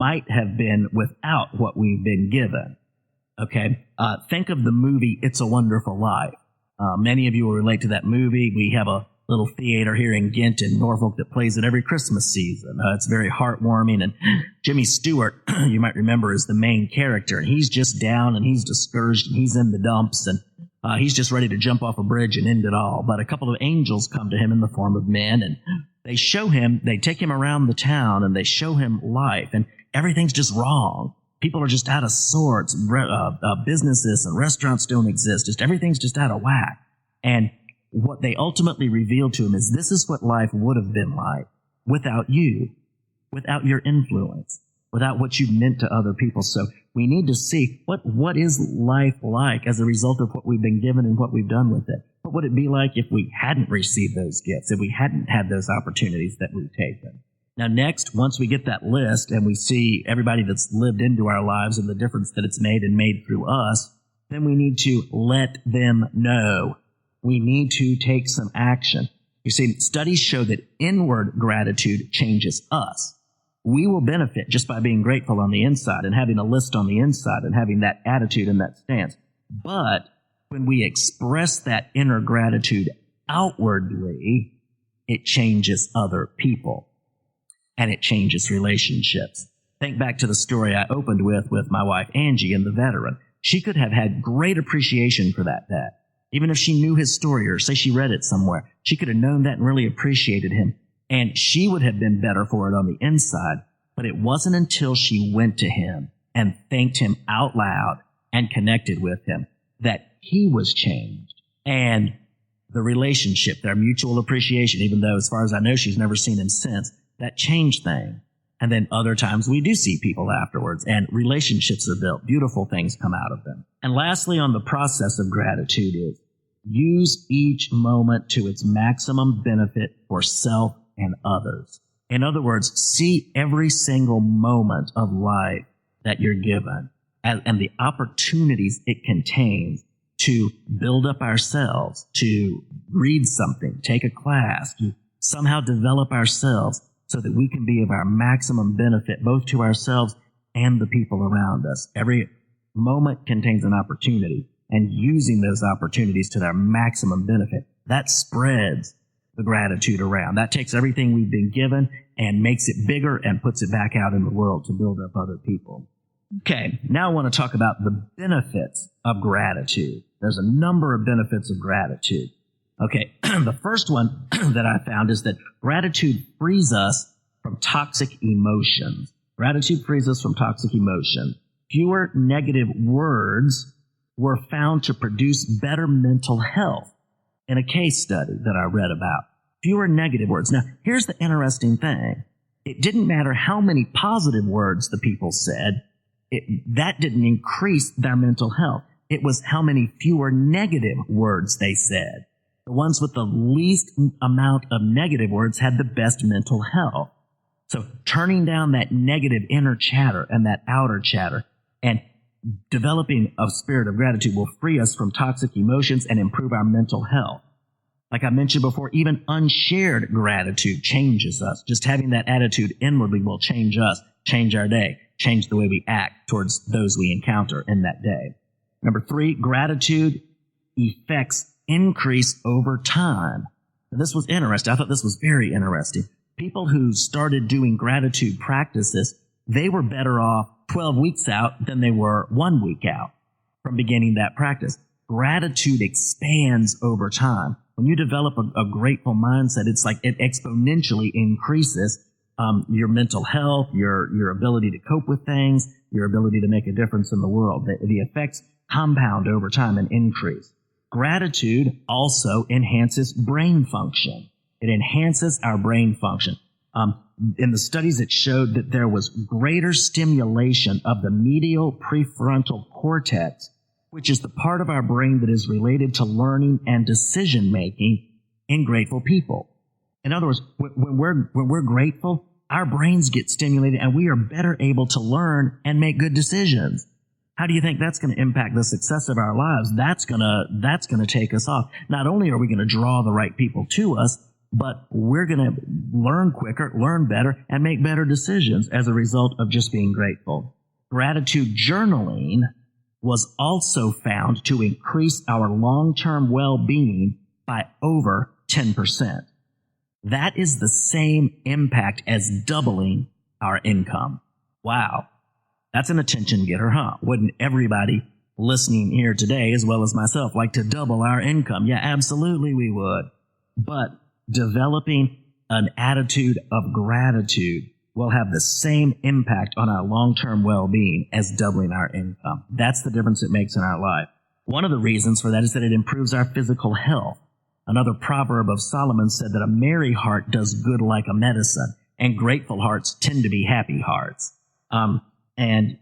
might have been without what we've been given. Okay? Think of the movie It's a Wonderful Life. Many of you will relate to that movie. We have a little theater here in Ghent in Norfolk that plays it every Christmas season. It's very heartwarming. And Jimmy Stewart, you might remember, is the main character. And he's just down and he's discouraged and he's in the dumps and he's just ready to jump off a bridge and end it all. But a couple of angels come to him in the form of men and they take him around the town and they show him life and everything's just wrong. People are just out of sorts. Businesses and restaurants don't exist. Just everything's just out of whack. And what they ultimately reveal to him is this is what life would have been like without you, without your influence, without what you meant to other people. So we need to see what is life like as a result of what we've been given and what we've done with it. What would it be like if we hadn't received those gifts, if we hadn't had those opportunities that we've taken? Now, next, once we get that list and we see everybody that's lived into our lives and the difference that it's made and made through us, then we need to let them know. We need to take some action. You see, studies show that inward gratitude changes us. We will benefit just by being grateful on the inside and having a list on the inside and having that attitude and that stance. But when we express that inner gratitude outwardly, it changes other people and it changes relationships. Think back to the story I opened with my wife Angie and the veteran. She could have had great appreciation for that dad. Even if she knew his story or say she read it somewhere, she could have known that and really appreciated him. And she would have been better for it on the inside. But it wasn't until she went to him and thanked him out loud and connected with him that he was changed. And the relationship, their mutual appreciation, even though as far as I know she's never seen him since, that changed things. And then other times we do see people afterwards and relationships are built. Beautiful things come out of them. And lastly, on the process of gratitude is use each moment to its maximum benefit for self and others. In other words, see every single moment of life that you're given and the opportunities it contains to build up ourselves, to read something, take a class, to somehow develop ourselves so that we can be of our maximum benefit, both to ourselves and the people around us. Every moment contains an opportunity, and using those opportunities to their maximum benefit, that spreads the gratitude around. That takes everything we've been given and makes it bigger and puts it back out in the world to build up other people. Okay, now I want to talk about the benefits of gratitude. There's a number of benefits of gratitude. Okay, the first one that I found is that gratitude frees us from toxic emotions. Gratitude frees us from toxic emotions. Fewer negative words were found to produce better mental health in a case study that I read about. Fewer negative words. Now, here's the interesting thing. It didn't matter how many positive words the people said. That didn't increase their mental health. It was how many fewer negative words they said. The ones with the least amount of negative words had the best mental health. So turning down that negative inner chatter and that outer chatter and developing a spirit of gratitude will free us from toxic emotions and improve our mental health. Like I mentioned before, even unshared gratitude changes us. Just having that attitude inwardly will change us, change our day, change the way we act towards those we encounter in that day. Number 3, gratitude effects increase over time. Now, this was interesting. I thought this was very interesting. People who started doing gratitude practices, they were better off 12 weeks out than they were 1 week out from beginning that practice. Gratitude expands over time. When you develop a grateful mindset, it's like it exponentially increases your mental health, your ability to cope with things, your ability to make a difference in the world. The effects compound over time and increase. Gratitude also enhances brain function. It enhances our brain function. In the studies, it showed that there was greater stimulation of the medial prefrontal cortex, which is the part of our brain that is related to learning and decision-making in grateful people. In other words, when we're grateful, our brains get stimulated and we are better able to learn and make good decisions. How do you think that's going to impact the success of our lives? That's going to take us off. Not only are we going to draw the right people to us, but we're going to learn quicker, learn better, and make better decisions as a result of just being grateful. Gratitude journaling was also found to increase our long-term well-being by over 10%. That is the same impact as doubling our income. Wow. That's an attention getter, huh? Wouldn't everybody listening here today, as well as myself, like to double our income? Yeah, absolutely we would. But developing an attitude of gratitude will have the same impact on our long-term well-being as doubling our income. That's the difference it makes in our life. One of the reasons for that is that it improves our physical health. Another proverb of Solomon said that a merry heart does good like a medicine, and grateful hearts tend to be happy hearts. And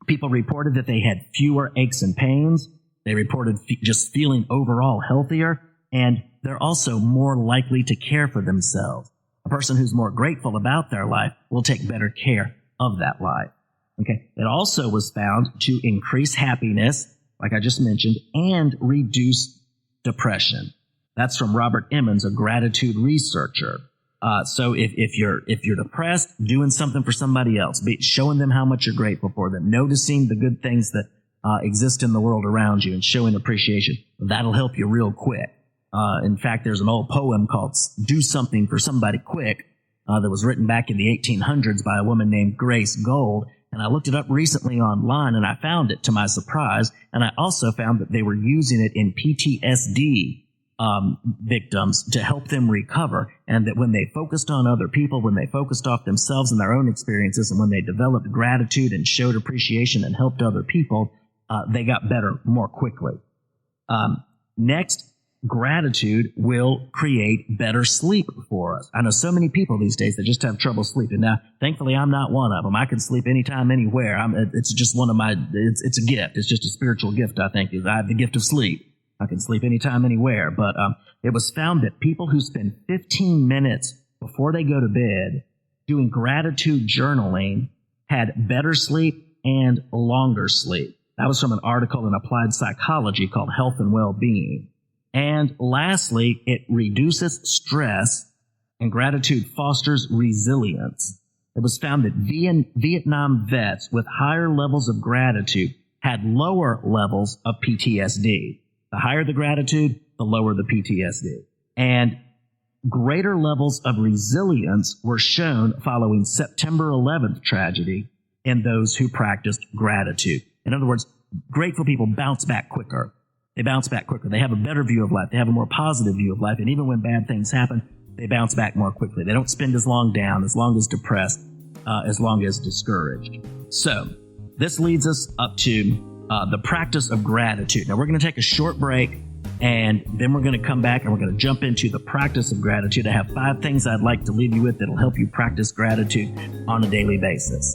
people reported that they had fewer aches and pains. They reported just feeling overall healthier, and they're also more likely to care for themselves. A person who's more grateful about their life will take better care of that life. Okay. It also was found to increase happiness, like I just mentioned, and reduce depression. That's from Robert Emmons, a gratitude researcher. So if you're depressed, doing something for somebody else, showing them how much you're grateful for them, noticing the good things that exist in the world around you, and showing appreciation, that'll help you real quick. In fact, there's an old poem called "Do Something for Somebody Quick" that was written back in the 1800s by a woman named Grace Gold. And I looked it up recently online, and I found it to my surprise. And I also found that they were using it in PTSD victims to help them recover, and that when they focused on other people, when they focused off themselves and their own experiences, and when they developed gratitude and showed appreciation and helped other people, they got better more quickly. Next, gratitude will create better sleep for us. I know so many people these days that just have trouble sleeping. Now, thankfully, I'm not one of them. I can sleep anytime, anywhere. It's just one of my, it's a gift. It's just a spiritual gift, I think. I have the gift of sleep. I can sleep anytime, anywhere. But it was found that people who spend 15 minutes before they go to bed doing gratitude journaling had better sleep and longer sleep. That was from an article in Applied Psychology called Health and Well-Being. And lastly, it reduces stress, and gratitude fosters resilience. It was found that Vietnam vets with higher levels of gratitude had lower levels of PTSD. The higher the gratitude, the lower the PTSD. And greater levels of resilience were shown following September 11th tragedy in those who practiced gratitude. In other words, grateful people bounce back quicker. They bounce back quicker. They have a better view of life. They have a more positive view of life. And even when bad things happen, they bounce back more quickly. They don't spend as long down, as long as depressed, as long as discouraged. So this leads us up to the practice of gratitude. Now, we're going to take a short break, and then we're going to come back and we're going to jump into the practice of gratitude. I have 5 things I'd like to leave you with that'll help you practice gratitude on a daily basis.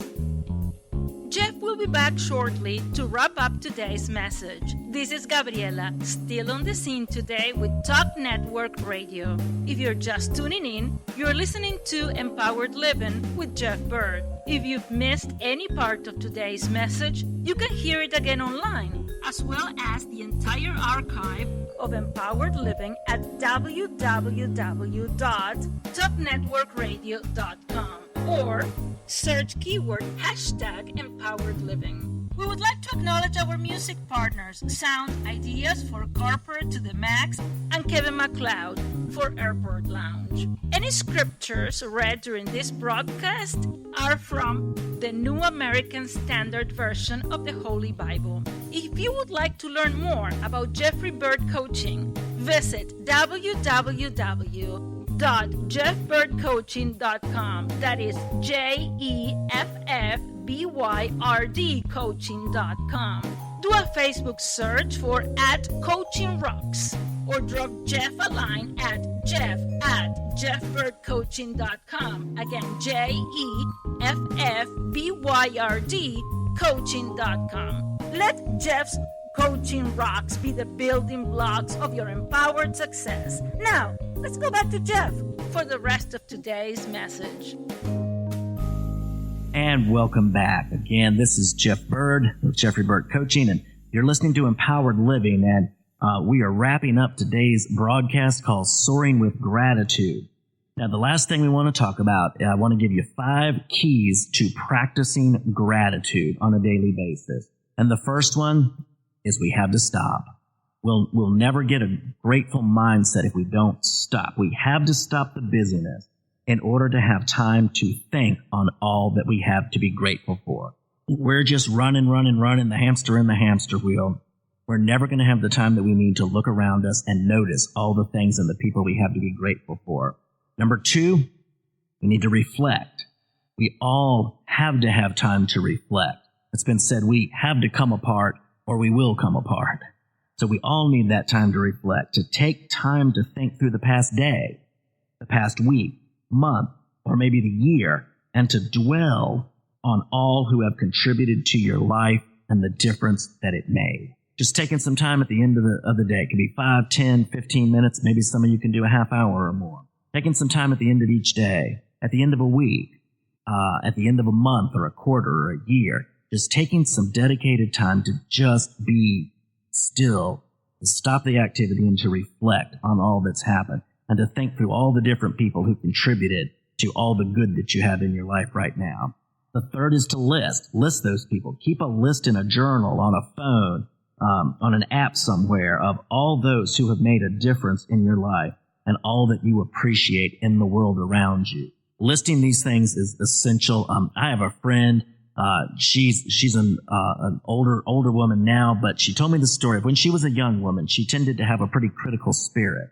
Jeff will be back shortly to wrap up today's message. This is Gabriela, still on the scene today with Talk Network Radio. If you're just tuning in, you're listening to Empowered Living with Jeff Byrd. If you've missed any part of today's message, you can hear it again online, as well as the entire archive of Empowered Living at www.topnetworkradio.com or search keyword #Empowered Living. We would like to acknowledge our music partners, Sound Ideas for Corporate to the Max, and Kevin MacLeod for Airport Lounge. Any scriptures read during this broadcast are from the New American Standard Version of the Holy Bible. If you would like to learn more about Jeffrey Byrd Coaching, visit www.jeffbyrdcoaching.com. That is JEFFBYRD coaching.com. Do a Facebook search for @CoachingRocks or drop Jeff a line at jeff@jeffbyrdcoaching.com. Again, JEFFBYRD coaching.com. Let Jeff's Coaching Rocks be the building blocks of your empowered success. Now, let's go back to Jeff for the rest of today's message. And welcome back. Again, this is Jeff Byrd with Jeffrey Byrd Coaching, and you're listening to Empowered Living. And We are wrapping up today's broadcast called Soaring with Gratitude. Now, the last thing we want to talk about, I want to give you 5 keys to practicing gratitude on a daily basis. And the first one is we have to stop. We'll never get a grateful mindset if we don't stop. We have to stop the busyness in order to have time to think on all that we have to be grateful for. We're just running, the hamster in the hamster wheel. We're never going to have the time that we need to look around us and notice all the things and the people we have to be grateful for. Number 2, we need to reflect. We all have to have time to reflect. It's been said we have to come apart or we will come apart. So we all need that time to reflect, to take time to think through the past day, the past week, month, or maybe the year, and to dwell on all who have contributed to your life and the difference that it made. Just taking some time at the end of the day. It can be 5, 10, 15 minutes. Maybe some of you can do a half hour or more. Taking some time at the end of each day, at the end of a week, at the end of a month or a quarter or a year. Just taking some dedicated time to just be still, to stop the activity and to reflect on all that's happened and to think through all the different people who contributed to all the good that you have in your life right now. The third is to list those people. Keep a list in a journal, on a phone, on an app somewhere of all those who have made a difference in your life and all that you appreciate in the world around you. Listing these things is essential. I have a friend. She's an older woman now, but she told me the story of when she was a young woman. She tended to have a pretty critical spirit.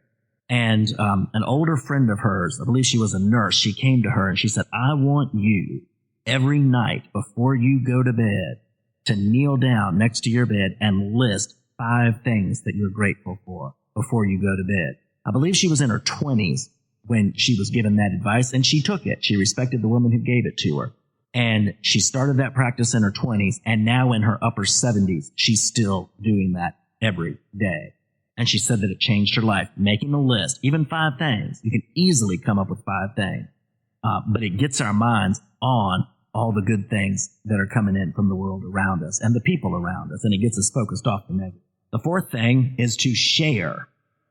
And an older friend of hers, I believe she was a nurse, she came to her and she said, I want you every night before you go to bed to kneel down next to your bed and list 5 things that you're grateful for before you go to bed. I believe she was in her 20s when she was given that advice, and she took it. She respected the woman who gave it to her. And she started that practice in her 20s, and now in her upper 70s, she's still doing that every day. And she said that it changed her life. Making a list, even 5 things. You can easily come up with 5 things. But it gets our minds on all the good things that are coming in from the world around us and the people around us, and it gets us focused off the negative. The fourth thing is to share.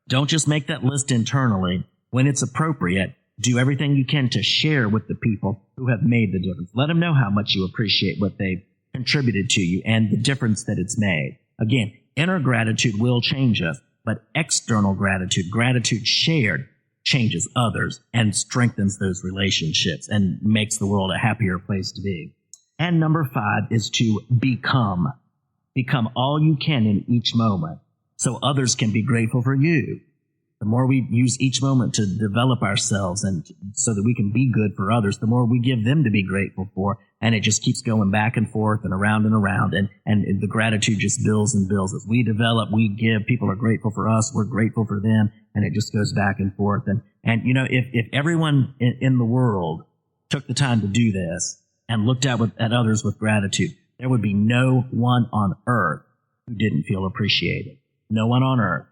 Don't just make that list internally. When it's appropriate, do everything you can to share with the people who have made the difference. Let them know how much you appreciate what they've contributed to you and the difference that it's made. Again, inner gratitude will change us, but external gratitude, gratitude shared, changes others and strengthens those relationships and makes the world a happier place to be. And number 5 is to become. Become all you can in each moment so others can be grateful for you. The more we use each moment to develop ourselves and so that we can be good for others, the more we give them to be grateful for. And it just keeps going back and forth and around. And the gratitude just builds and builds. As we develop, we give. People are grateful for us. We're grateful for them. And it just goes back and forth. And you know, if everyone in the world took the time to do this and looked at others with gratitude, there would be no one on earth who didn't feel appreciated. No one on earth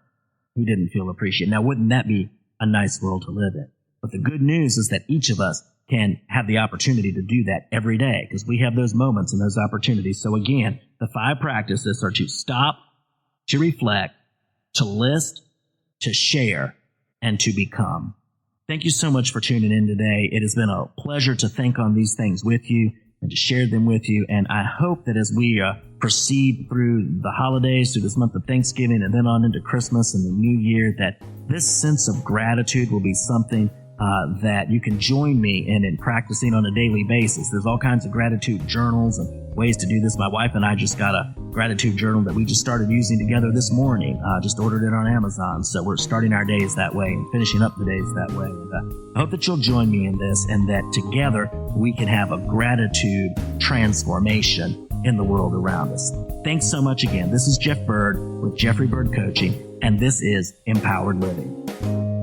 who didn't feel appreciated. Now, wouldn't that be a nice world to live in? But the good news is that each of us can have the opportunity to do that every day because we have those moments and those opportunities. So again, the 5 practices are to stop, to reflect, to list, to share, and to become. Thank you so much for tuning in today. It has been a pleasure to think on these things with you and to share them with you. And I hope that as we proceed through the holidays, through this month of Thanksgiving, and then on into Christmas and the New Year, that this sense of gratitude will be something that you can join me in practicing on a daily basis. There's all kinds of gratitude journals and ways to do this. My wife and I just got a gratitude journal that we just started using together this morning. Just ordered it on Amazon. So we're starting our days that way and finishing up the days that way. And I hope that you'll join me in this and that together we can have a gratitude transformation in the world around us. Thanks so much again. This is Jeff Byrd with Jeffrey Byrd Coaching, and this is Empowered Living.